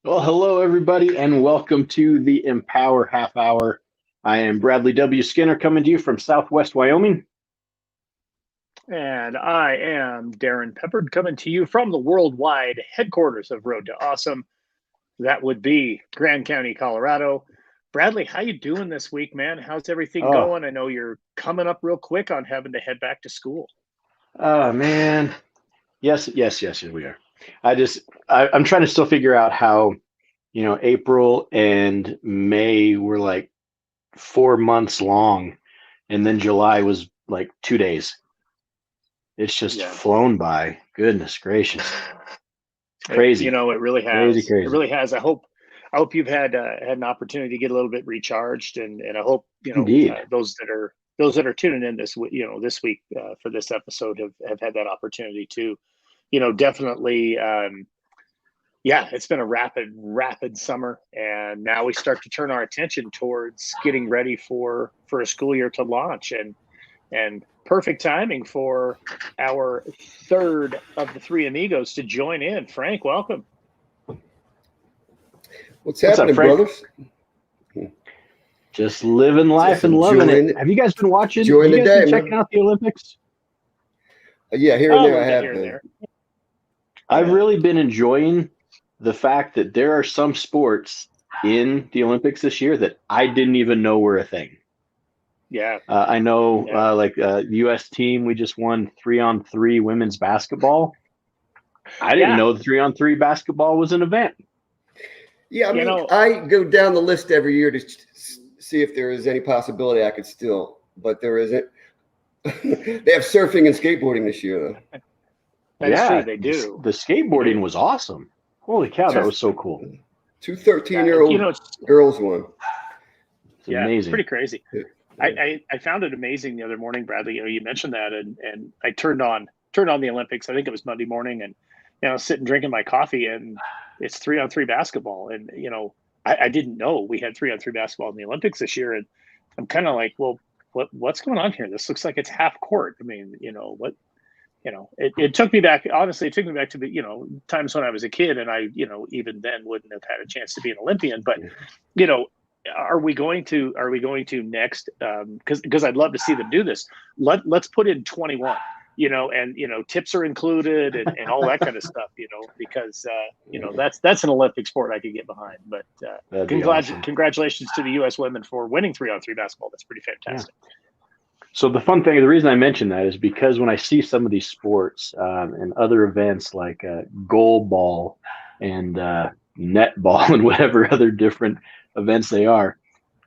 Well, hello, everybody, and welcome to the Empower Half Hour. I am Bradley W. Skinner coming to you from Southwest Wyoming. And I am Darren Peppard, coming to you from the worldwide headquarters of Road to Awesome. That would be Grand County, Colorado. Bradley, how you doing this week, man? How's everything Oh, going? I know you're coming up real quick on having to head back to school. oh man. Yes, we are. I'm trying to still figure out how, April and May were like 4 months long, and then July was like 2 days. It's just flown by. Goodness gracious. It's crazy. It really has. Crazy. It really has. I hope you've had an opportunity to get a little bit recharged, and I hope those that are tuning in this week for this episode have had that opportunity too. Definitely. It's been a rapid summer, and now we start to turn our attention towards getting ready for a school year to launch, and perfect timing for our third of the three amigos to join in. Frank, welcome. What's happening, brothers? Just living life and loving it. Have you guys been watching? Checking out the Olympics? Yeah, here and there I have been. I've really been enjoying the fact that there are some sports in the Olympics this year that I didn't even know were a thing. Yeah. I know, U.S. team, we just won 3-on-3 women's basketball. I didn't know the 3-on-3 basketball was an event. Yeah, I mean, I go down the list every year to see if there is any possibility I could still, but there isn't. They have surfing and skateboarding this year, though. That's true, they do. The skateboarding was awesome. Holy cow, that was so cool. 2 13-year-old girls won. It's amazing. It's pretty crazy. I found it amazing the other morning, Bradley. You mentioned that, and I turned on the Olympics. I think it was Monday morning, and sitting drinking my coffee, and it's 3-on-3 basketball. And I didn't know we had 3-on-3 basketball in the Olympics this year, and I'm kind of like, well, what's going on here? This looks like it's half court. I mean, what? It took me back. Honestly, it took me back to the times when I was a kid, and I even then wouldn't have had a chance to be an Olympian. But are we going to next? Because I'd love to see them do this. Let's put in 21. And tips are included and all that kind of stuff. Because that's an Olympic sport I could get behind. But congratulations to the U.S. women for winning 3-on-3 basketball. That's pretty fantastic. Yeah. So the fun thing, the reason I mention that is because when I see some of these sports and other events like goal ball and netball and whatever other different events they are,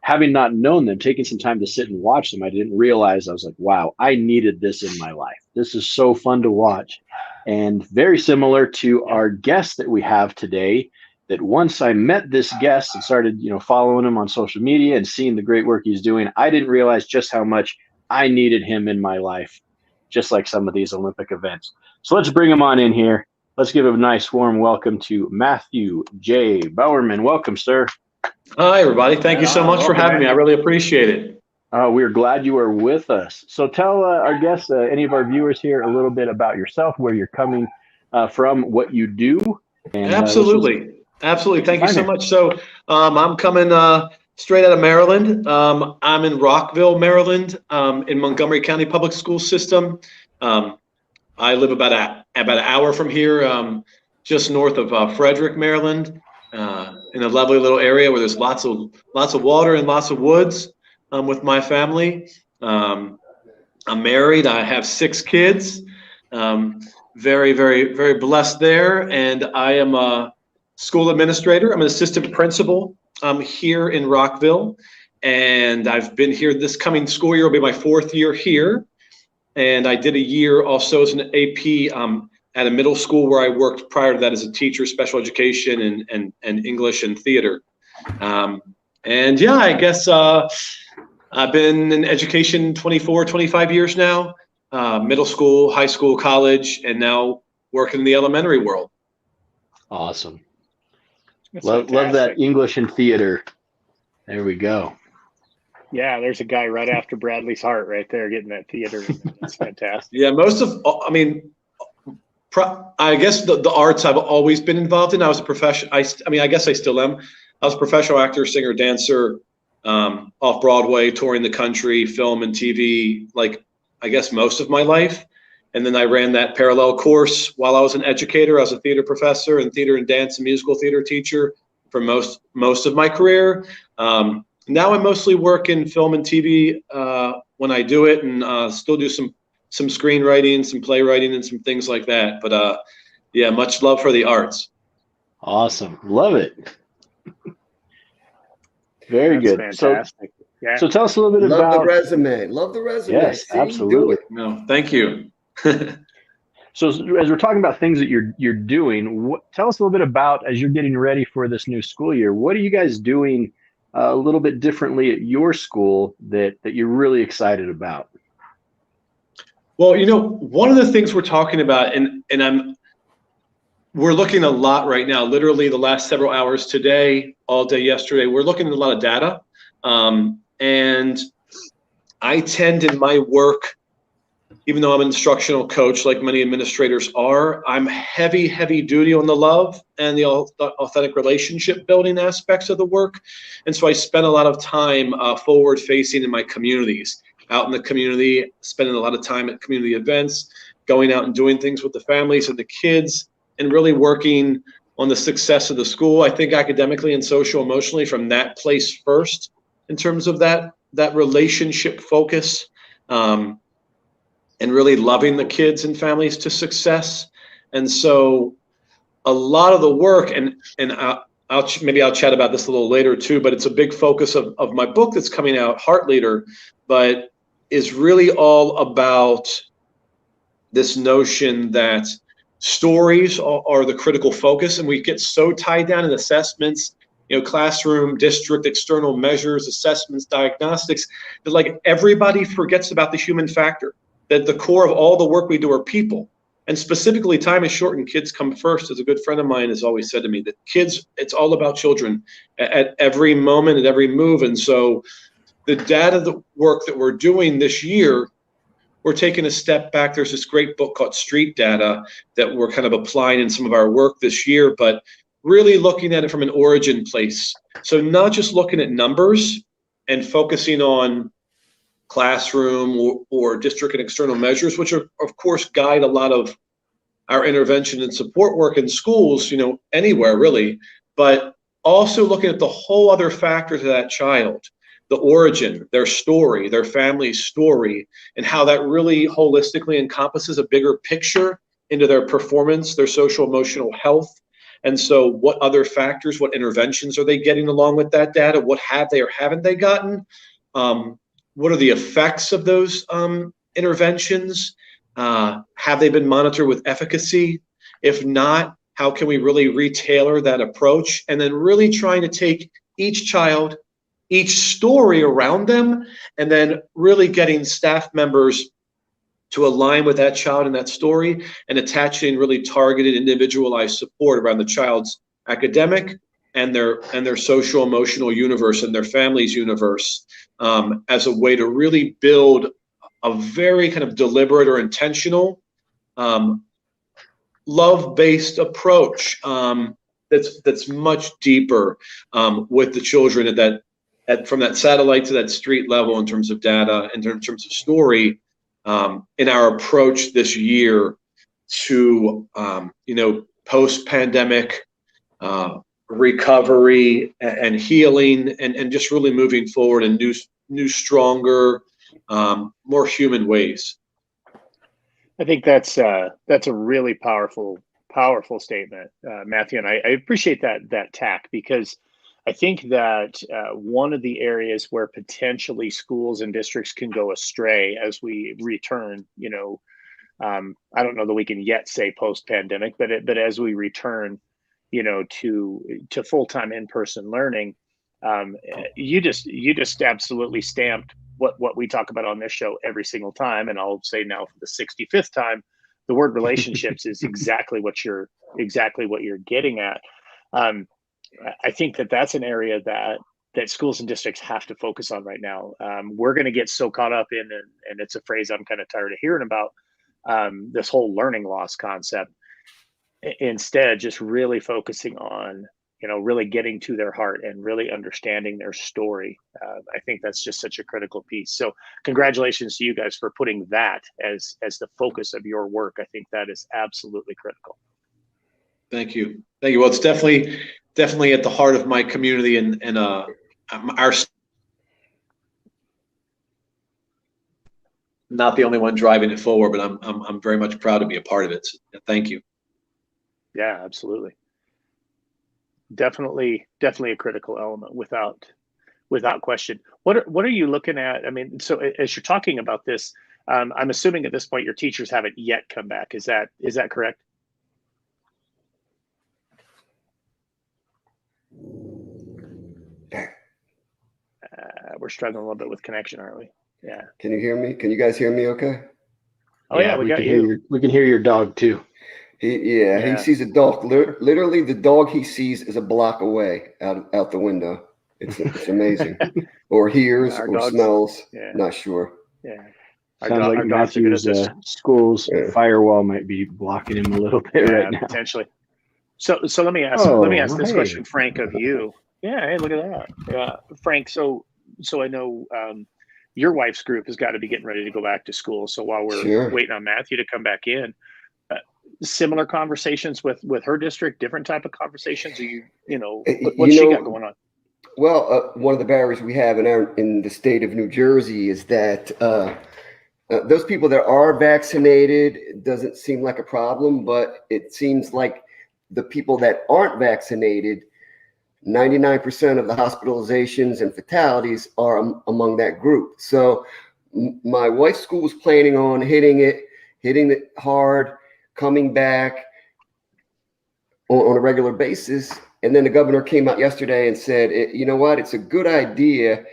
having not known them, taking some time to sit and watch them, I didn't realize, I was like, wow, I needed this in my life. This is so fun to watch. And very similar to our guest that we have today, that once I met this guest and started, following him on social media and seeing the great work he's doing, I didn't realize just how much I needed him in my life, just like some of these Olympic events. So let's bring him on in here. Let's give a nice warm welcome to Matthew J Bowerman. Welcome, sir. Hi, everybody. Thank you so much for having me. I really appreciate it. We're glad you are with us. So tell our guests, any of our viewers here, a little bit about yourself, where you're coming from, what you do. And, Absolutely. Thank you so much. So I'm coming straight out of Maryland. I'm in Rockville, Maryland, in Montgomery County Public School System. I live about an hour from here, just north of Frederick, Maryland, in a lovely little area where there's lots of water and lots of woods with my family. I'm married. I have 6 kids. Very, very, very blessed there. And I am a school administrator. I'm an assistant principal here in Rockville. And I've been here this coming school year will be my 4th year here. And I did a year also as an AP at a middle school where I worked prior to that as a teacher, special education and English and theater. I guess I've been in education 25 years now, middle school, high school, college, and now working in the elementary world. Awesome. Love that English and theater. There we go. Yeah, there's a guy right after Bradley's heart right there getting that theater. That's fantastic. Yeah, I guess the arts I've always been involved in. I was a professional. I guess I still am. I was a professional actor, singer, dancer, off Broadway, touring the country, film and TV, like I guess most of my life. And then I ran that parallel course while I was an educator. I was a theater professor and theater and dance and musical theater teacher for most of my career. Now I mostly work in film and TV when I do it, and still do some screenwriting, some playwriting, and some things like that. But yeah, much love for the arts. Awesome. Love it. Very That's good. Fantastic. So tell us a little bit about the resume. Love the resume. Yes, See, absolutely. No, thank you. So as we're talking about things that you're doing, tell us a little bit about, as you're getting ready for this new school year, what are you guys doing a little bit differently at your school that you're really excited about? Well, one of the things we're talking about, and we're looking a lot right now, literally the last several hours today, all day yesterday, we're looking at a lot of data. And I tend in my work, even though I'm an instructional coach, like many administrators are, I'm heavy duty on the love and the authentic relationship building aspects of the work. And so I spend a lot of time forward facing in my communities, out in the community, spending a lot of time at community events, going out and doing things with the families and the kids, and really working on the success of the school. I think academically and social emotionally from that place first, in terms of that relationship focus, and really loving the kids and families to success. And so a lot of the work, and maybe I'll chat about this a little later too, but it's a big focus of my book that's coming out, Heart Leader, but is really all about this notion that stories are the critical focus, and we get so tied down in assessments, classroom, district, external measures, assessments, diagnostics, that like everybody forgets about the human factor, that the core of all the work we do are people. And specifically, time is short and kids come first. As a good friend of mine has always said to me, that kids, it's all about children at every moment, at every move. And so the data, the work that we're doing this year, we're taking a step back. There's this great book called Street Data that we're kind of applying in some of our work this year, but really looking at it from an origin place. So not just looking at numbers and focusing on classroom or district and external measures, which are, of course, guide a lot of our intervention and support work in schools, anywhere really, but also looking at the whole other factors of that child, the origin, their story, their family's story, and how that really holistically encompasses a bigger picture into their performance, their social emotional health. And so what other factors, what interventions are they getting along with that data? What have they or haven't they gotten? What are the effects of those interventions? Have they been monitored with efficacy? If not, how can we really retailer that approach? And then really trying to take each child, each story around them, and then really getting staff members to align with that child and that story, and attaching really targeted, individualized support around the child's academic and their social emotional universe and their family's universe, as a way to really build a very kind of deliberate or intentional, love-based approach that's much deeper with the children from that satellite to that street level in terms of data and in terms of story, in our approach this year to post-pandemic recovery and healing, and just really moving forward in new, stronger, more human ways. I think that's a really powerful statement, Matthew, and I appreciate that tack, because I think that one of the areas where potentially schools and districts can go astray as we return, I don't know that we can yet say post-pandemic, but as we return, to full-time in-person learning, you just absolutely stamped what we talk about on this show every single time, and I'll say now for the 65th time, the word relationships is exactly what you're getting at. I think that's an area that schools and districts have to focus on right now. We're going to get so caught up in, and it's a phrase I'm kind of tired of hearing about, this whole learning loss concept. Instead, just really focusing on, really getting to their heart and really understanding their story. I think that's just such a critical piece. So congratulations to you guys for putting that as the focus of your work. I think that is absolutely critical. Thank you. Thank you. Well, it's definitely at the heart of my community and our, not the only one driving it forward, but I'm very much proud to be a part of it. So, thank you. Yeah, absolutely. Definitely a critical element without question. What are you looking at? I mean, so as you're talking about this, I'm assuming at this point your teachers haven't yet come back. Is that correct? We're struggling a little bit with connection, aren't we? Yeah. Can you hear me? Can you guys hear me okay? Oh yeah, we got you. We can hear your dog too. He sees a dog. Literally, the dog he sees is a block away out the window. It's amazing. Or hears or smells. Yeah. Not sure. Yeah. Sounds like Matthew's school's firewall might be blocking him a little bit right now. Potentially. So let me ask this question, Frank, of you. Yeah, hey, look at that. Yeah, Frank. So I know your wife's group has got to be getting ready to go back to school. So while we're waiting on Matthew to come back in, similar conversations with her district, different type of conversations. What's she got going on? Well, one of the barriers we have in the state of New Jersey is that those people that are vaccinated, it doesn't seem like a problem, but it seems like the people that aren't vaccinated, 99% of the hospitalizations and fatalities are among that group. So my wife's school was planning on hitting it hard, coming back on a regular basis. And then the governor came out yesterday and said, you know what, it's a good idea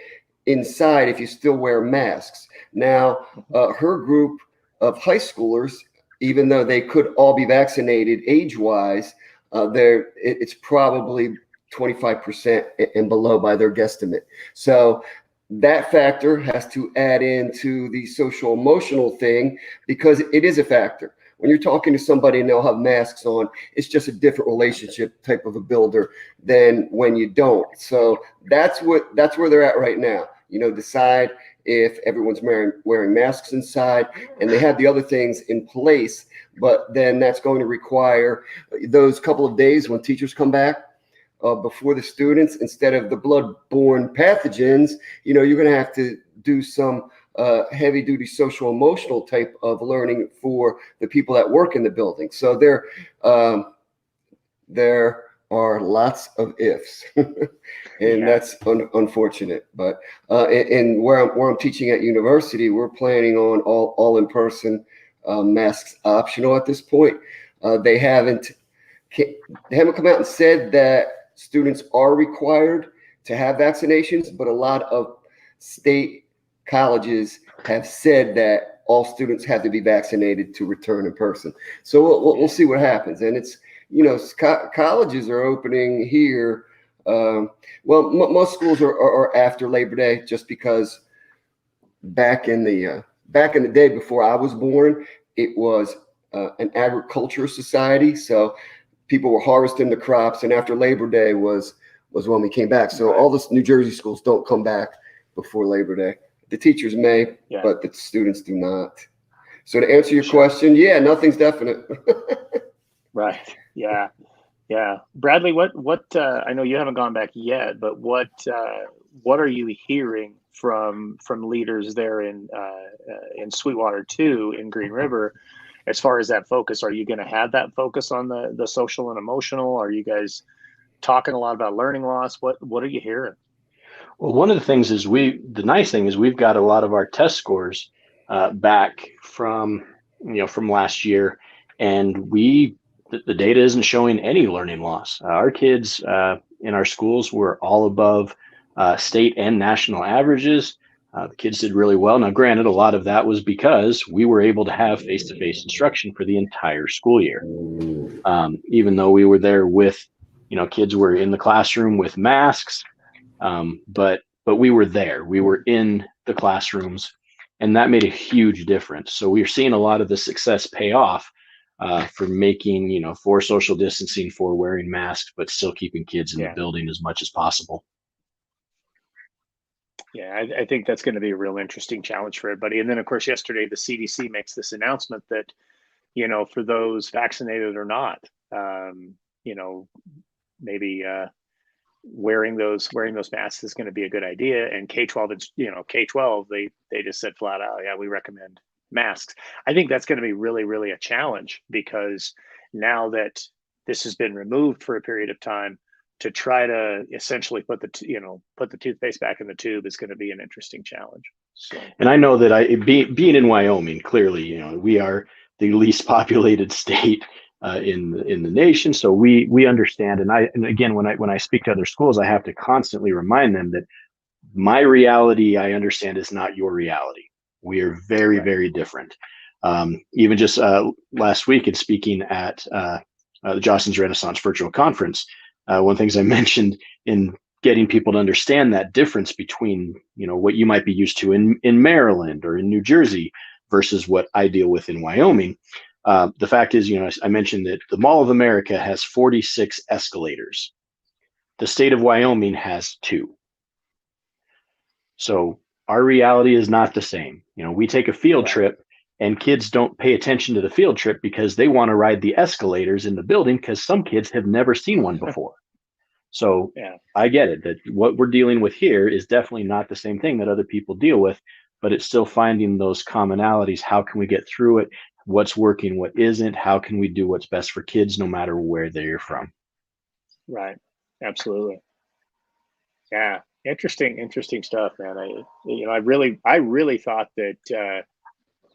inside if you still wear masks. Now, her group of high schoolers, even though they could all be vaccinated age-wise, it's probably 25% and below by their guesstimate. So that factor has to add into the social emotional thing, because it is a factor. When you're talking to somebody and they'll have masks on, it's just a different relationship type of a builder than when you don't. So that's where they're at right now. Decide if everyone's wearing masks inside, and they have the other things in place, but then that's going to require those couple of days when teachers come back before the students, instead of the blood-borne pathogens, you're going to have to do some heavy-duty social emotional type of learning for the people that work in the building. So there are lots of ifs, and that's unfortunate. But and where I'm teaching at university, we're planning on all in-person masks optional at this point. They haven't come out and said that students are required to have vaccinations, but a lot of state colleges have said that all students have to be vaccinated to return in person. So we'll see what happens. And it's, colleges are opening here. Most schools are after Labor Day, just because back in the day before I was born, it was an agriculture society. So people were harvesting the crops, and after Labor Day was when we came back. So all the New Jersey schools don't come back before Labor Day. The teachers may, but the students do not. So to answer your question, nothing's definite. Right. Yeah. Bradley, what I know you haven't gone back yet, but what are you hearing from leaders there in Sweetwater 2 in Green River as far as that focus? Are you going to have that focus on the social and emotional? Are you guys talking a lot about learning loss? What are you hearing? Well, one of the things is the nice thing is we've got a lot of our test scores back from last year, and the data isn't showing any learning loss. Our kids in our schools were all above state and national averages. The kids did really well. Now, granted, a lot of that was because we were able to have face-to-face instruction for the entire school year. Even though we were there with, kids were in the classroom with masks, but we were there. We were in the classrooms, and that made a huge difference. So we're seeing a lot of the success pay off for making, for social distancing, for wearing masks, but still keeping kids in the building as much as possible. Yeah, I think that's going to be a real interesting challenge for everybody. And then, of course, yesterday the CDC makes this announcement that, for those vaccinated or not, maybe wearing those masks is going to be a good idea. And K-12, K-12, they just said flat out, yeah, we recommend masks. I think that's going to be really, really a challenge, because now that this has been removed for a period of time, to try to essentially put the toothpaste back in the tube is going to be an interesting challenge. So. And I know that being in Wyoming, clearly, we are the least populated state in the nation, so we understand. And again, when I speak to other schools, I have to constantly remind them that my reality, I understand, is not your reality. We are very, very different. Even just last week, in speaking at the Jostens Renaissance Virtual Conference, one of the things I mentioned in getting people to understand that difference between, what you might be used to in Maryland or in New Jersey versus what I deal with in Wyoming. The fact is, I mentioned that the Mall of America has 46 escalators. The state of Wyoming has 2. So our reality is not the same. We take a field trip, and kids don't pay attention to the field trip because they want to ride the escalators in the building, because some kids have never seen one before. So I get it, that what we're dealing with here is definitely not the same thing that other people deal with, but it's still finding those commonalities. How can we get through it? What's working, what isn't? How can we do what's best for kids, no matter where they're from? Right. Absolutely. Yeah. Interesting stuff, man. I really thought that,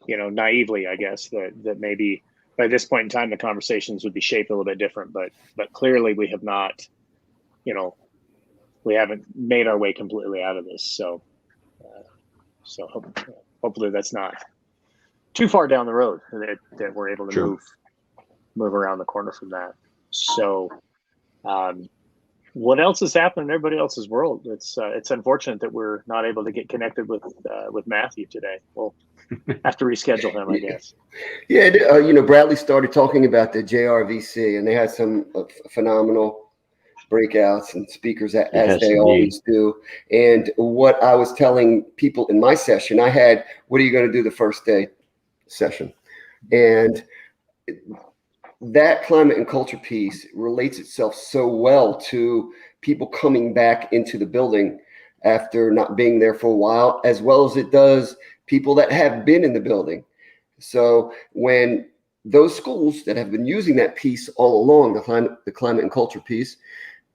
naively, I guess, that maybe by this point in time, the conversations would be shaped a little bit different, but clearly we have not, we haven't made our way completely out of this. So hopefully that's not too far down the road, that we're able to move around the corner from that. So, what else is happening in everybody else's world? It's unfortunate that we're not able to get connected with Matthew today. We'll have to reschedule him, I guess. Yeah, Bradley started talking about the JRVC, and they had some phenomenal breakouts and speakers as they always do. And what I was telling people in my session, I had, what are you going to do the first day session? And that climate and culture piece relates itself so well to people coming back into the building after not being there for a while, as well as it does people that have been in the building. So when those schools that have been using that piece all along, the climate and culture piece,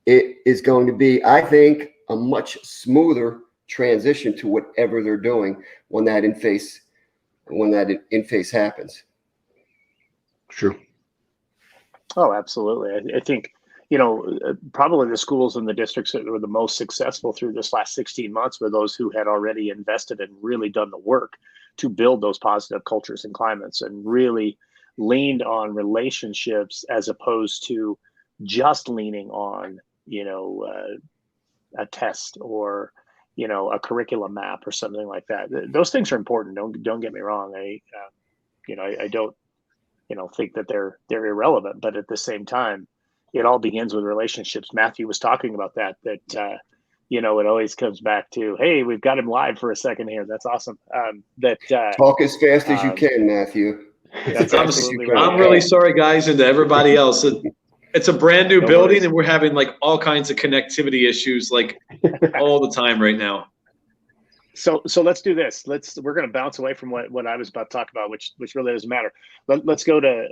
it is going to be, I think, a much smoother transition to whatever they're doing when that in-face happens. True. Oh, absolutely. I think, probably the schools in the districts that were the most successful through this last 16 months were those who had already invested and really done the work to build those positive cultures and climates, and really leaned on relationships as opposed to just leaning on, a test or, a curriculum map or something like that. Those things are important. Don't get me wrong. I don't, think that they're irrelevant, but at the same time, it all begins with relationships. Matthew was talking about that it always comes back to, hey, we've got him live for a second here. That's awesome. Talk as fast as you can, Matthew. That's absolutely right. I'm really sorry, guys, and to everybody else. It's a brand new building, and we're having all kinds of connectivity issues all the time right now. So let's do this. We're going to bounce away from what I was about to talk about, which really doesn't matter. Let's go to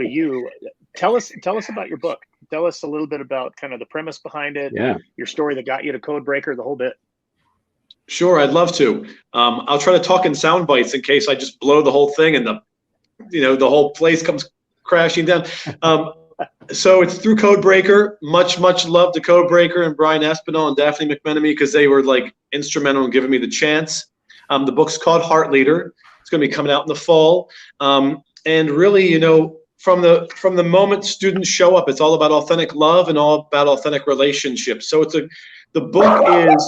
you. Tell us about your book. Tell us a little bit about kind of the premise behind it. Yeah. Your story that got you to Codebreaker, the whole bit. Sure, I'd love to. I'll try to talk in sound bites in case I just blow the whole thing and the whole place comes crashing down. So it's through Codebreaker. Much love to Codebreaker and Brian Espinal and Daphne McMenemy, because they were instrumental in giving me the chance. The book's called Heart Leader. It's going to be coming out in the fall. And really, from the moment students show up, it's all about authentic love and all about authentic relationships. So the book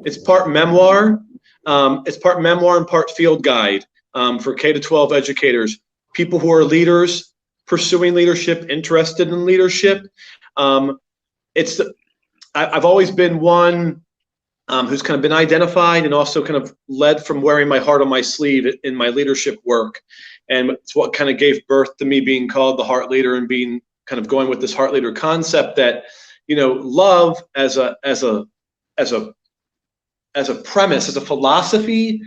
it's part memoir. It's part memoir and part field guide for K-12 educators. people who are leaders, pursuing leadership, interested in leadership. I've always been one who's kind of been identified and also kind of led from wearing my heart on my sleeve in my leadership work. And it's what kind of gave birth to me being called the heart leader and being kind of going with this heart leader concept that, love as a premise, as a philosophy,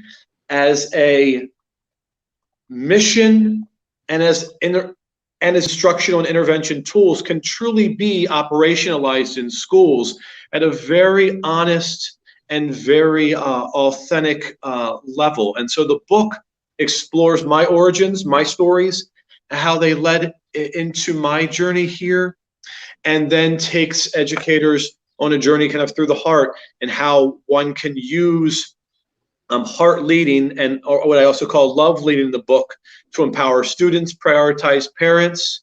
as a mission, and as instructional and intervention tools can truly be operationalized in schools at a very honest and very authentic level. And so the book explores my origins, my stories, how they led into my journey here, and then takes educators on a journey kind of through the heart and how one can use heart leading, or what I also call love leading in the book, to empower students, prioritize parents,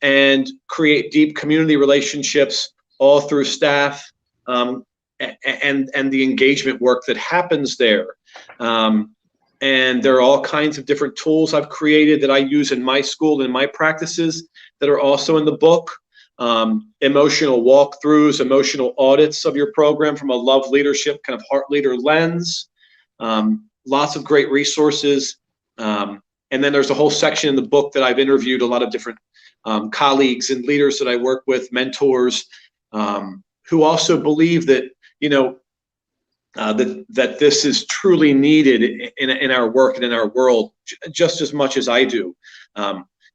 and create deep community relationships all through staff and the engagement work that happens there. And there are all kinds of different tools I've created that I use in my school and my practices that are also in the book. Emotional walkthroughs, emotional audits of your program from a love leadership kind of heart leader lens. Lots of great resources. And then there's a whole section in the book that I've interviewed a lot of different colleagues and leaders that I work with, mentors, who also believe that, that this is truly needed in our work and in our world just as much as I do.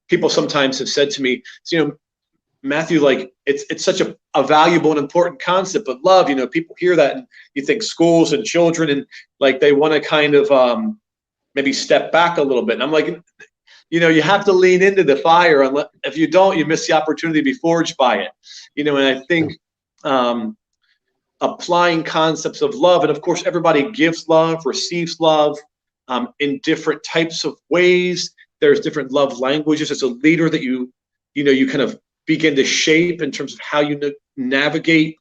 People sometimes have said to me, Matthew, like it's such a valuable and important concept, but love, people hear that and you think schools and children and like they want to kind of maybe step back a little bit. And I'm like, you have to lean into the fire. And if you don't, you miss the opportunity to be forged by it. And I think applying concepts of love, and of course, everybody gives love, receives love in different types of ways. There's different love languages. As a leader that you kind of begin to shape in terms of how you navigate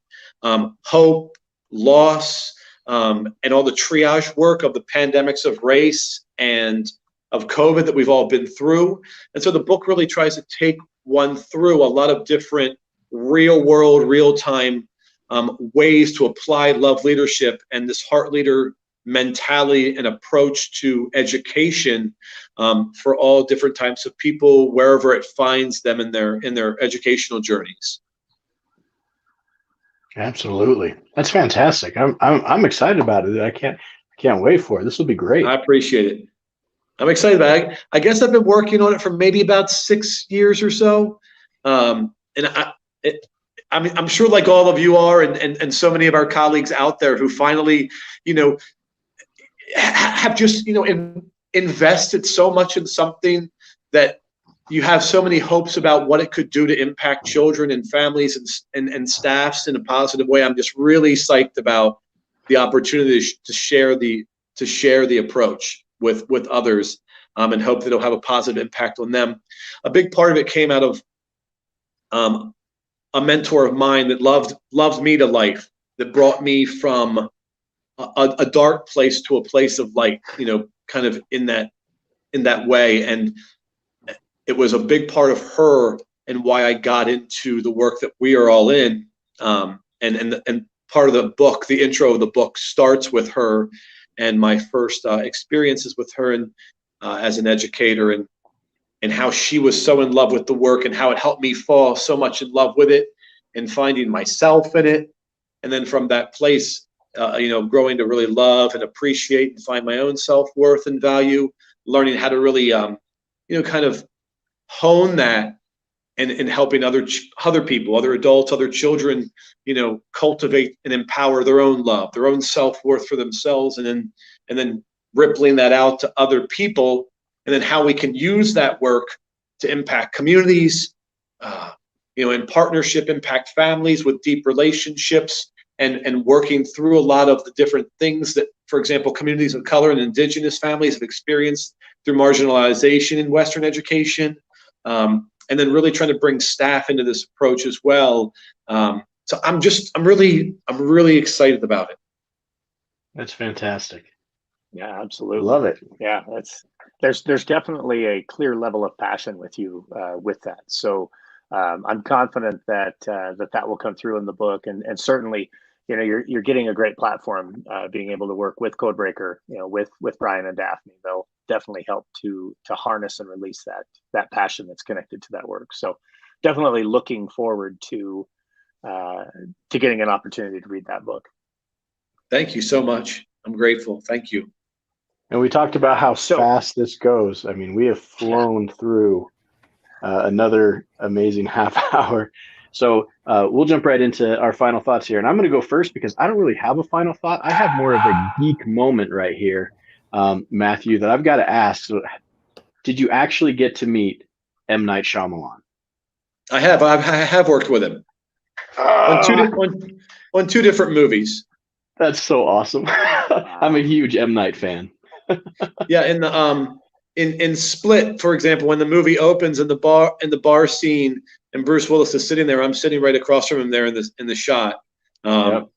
hope, loss, and all the triage work of the pandemics of race and of COVID that we've all been through. And so the book really tries to take one through a lot of different real world, real time ways to apply love leadership and this heart leader mentality and approach to education for all different types of people, wherever it finds them in their educational journeys. Absolutely, that's fantastic. I'm excited about it. I can't wait for it. This will be great. I appreciate it. I'm excited about it. I guess I've been working on it for maybe about 6 years or so, and I'm sure, like all of you are, and so many of our colleagues out there who finally, have just, invested so much in something that you have so many hopes about what it could do to impact children and families and staffs in a positive way. I'm just really psyched about the opportunity to share the approach with others, and hope that it'll have a positive impact on them. A big part of it came out of a mentor of mine that loved me to life, that brought me from a dark place to a place of light, kind of in that way. And it was a big part of her and why I got into the work that we are all in. And part of the book, the intro of the book, starts with her and my first experiences with her and as an educator, and how she was so in love with the work and how it helped me fall so much in love with it and finding myself in it. And then from that place, growing to really love and appreciate and find my own self-worth and value, learning how to really, kind of hone that and helping other people, other adults, other children, cultivate and empower their own love, their own self-worth for themselves, and then rippling that out to other people, and then how we can use that work to impact communities, in partnership, impact families with deep relationships, and working through a lot of the different things that, for example, communities of color and indigenous families have experienced through marginalization in Western education, and then really trying to bring staff into this approach as well. So I'm really excited about it. That's fantastic. Yeah, absolutely. Love it. Yeah, there's definitely a clear level of passion with you with that. So I'm confident that that will come through in the book, and certainly, you're getting a great platform, being able to work with Codebreaker, with Brian and Daphne. They'll definitely help to harness and release that passion that's connected to that work. So definitely looking forward to getting an opportunity to read that book. Thank you so much. I'm grateful. Thank you. And we talked about how fast this goes. I mean, we have flown through another amazing half hour. So we'll jump right into our final thoughts here. And I'm going to go first because I don't really have a final thought. I have more of a geek moment right here, Matthew, that I've got to ask. So, did you actually get to meet M. Night Shyamalan? I have worked with him on two different movies. That's so awesome. I'm a huge M. Night fan. Yeah, in Split, for example, when the movie opens in the bar scene and Bruce Willis is sitting there, I'm sitting right across from him there in the shot. Yep.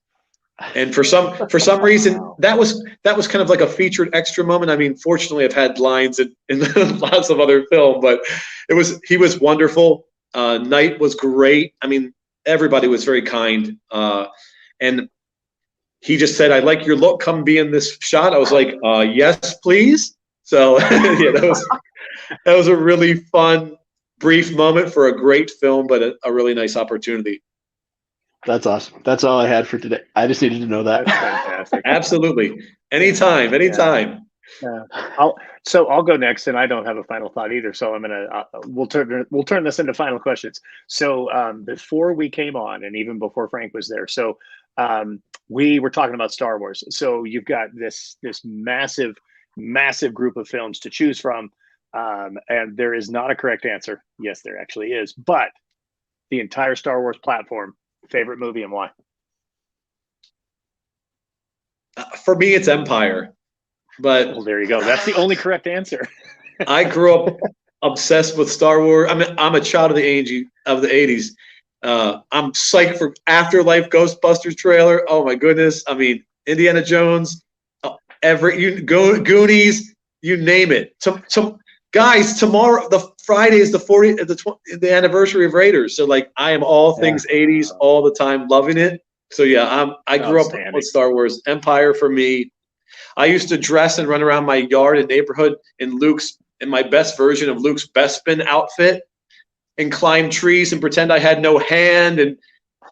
And for some reason, that was kind of like a featured extra moment. I mean, fortunately, I've had lines in lots of other film, but he was wonderful. Night was great. I mean, everybody was very kind, and he just said, "I like your look. Come be in this shot." I was like, "Yes, please." So yeah, that was a really fun, brief moment for a great film, but a really nice opportunity. That's awesome. That's all I had for today. I just needed to know that. That's fantastic. Absolutely. Anytime. Yeah. I'll go next, and I don't have a final thought either. So I'm gonna we'll turn this into final questions. So before we came on, and even before Frank was there, so we were talking about Star Wars. So you've got this massive group of films to choose from, and there is not a correct answer. Yes, there actually is, but the entire Star Wars platform. Favorite movie and why? For me, it's Empire. But well, there you go. That's the only correct answer. I grew up obsessed with Star Wars. I'm a child of the 80s. I'm psyched for Afterlife Ghostbusters trailer. Oh my goodness! I mean, Indiana Jones, Goonies, you name it. Guys, tomorrow, the Friday is the anniversary of Raiders. So like, I am all things 80s all the time, loving it. So yeah, I grew up with Star Wars. Empire for me. I used to dress and run around my yard and neighborhood in my best version of Luke's Bespin outfit, and climb trees and pretend I had no hand, and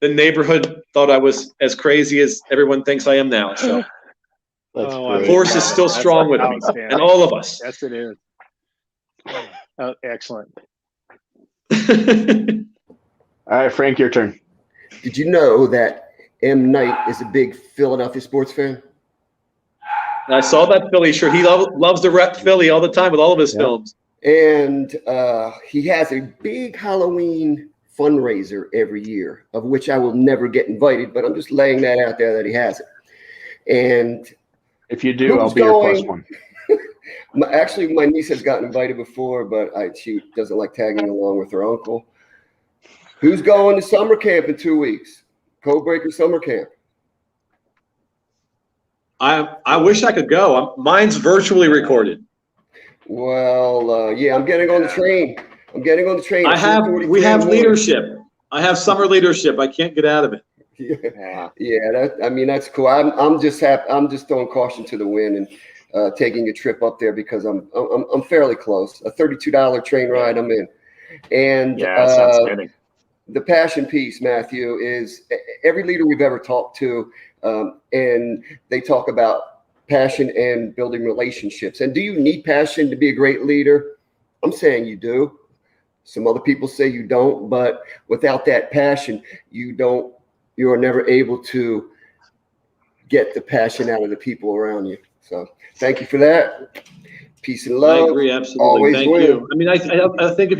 the neighborhood thought I was as crazy as everyone thinks I am now. So the Force is still strong with me and all of us. Yes, it is. Oh, excellent. All right, Frank, your turn. Did you know that M. Night is a big Philadelphia sports fan? I saw that Philly shirt. He loves to rep Philly all the time with all of his films. And he has a big Halloween fundraiser every year, of which I will never get invited, but I'm just laying that out there that he has it. And if you do, I'll be your plus one. Actually, my niece has gotten invited before, but she doesn't like tagging along with her uncle. Who's going to summer camp in 2 weeks? Codebreaker summer camp. I wish I could go. Mine's virtually recorded. Well, yeah, I'm getting on the train. We have leadership. I have summer leadership. I can't get out of it. Yeah. That's cool. I'm just happy. I'm just throwing caution to the wind and taking a trip up there because I'm fairly close. A $32 train ride, I'm in. And the passion piece, Matthew, is every leader we've ever talked to, and they talk about passion and building relationships. And do you need passion to be a great leader? I'm saying you do. Some other people say you don't, but without that passion, you are never able to get the passion out of the people around you. So thank you for that. Peace and love. I agree, absolutely. Thank you. I mean, I think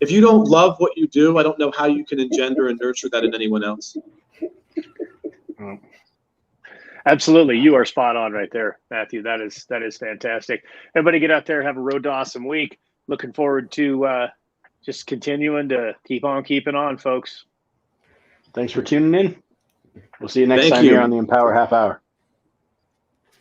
if you don't love what you do, I don't know how you can engender and nurture that in anyone else. Absolutely. You are spot on right there, Matthew. That is fantastic. Everybody get out there, have a real awesome week. Looking forward to just continuing to keep on keeping on, folks. Thanks for tuning in. We'll see you next time here on the Empower Half Hour.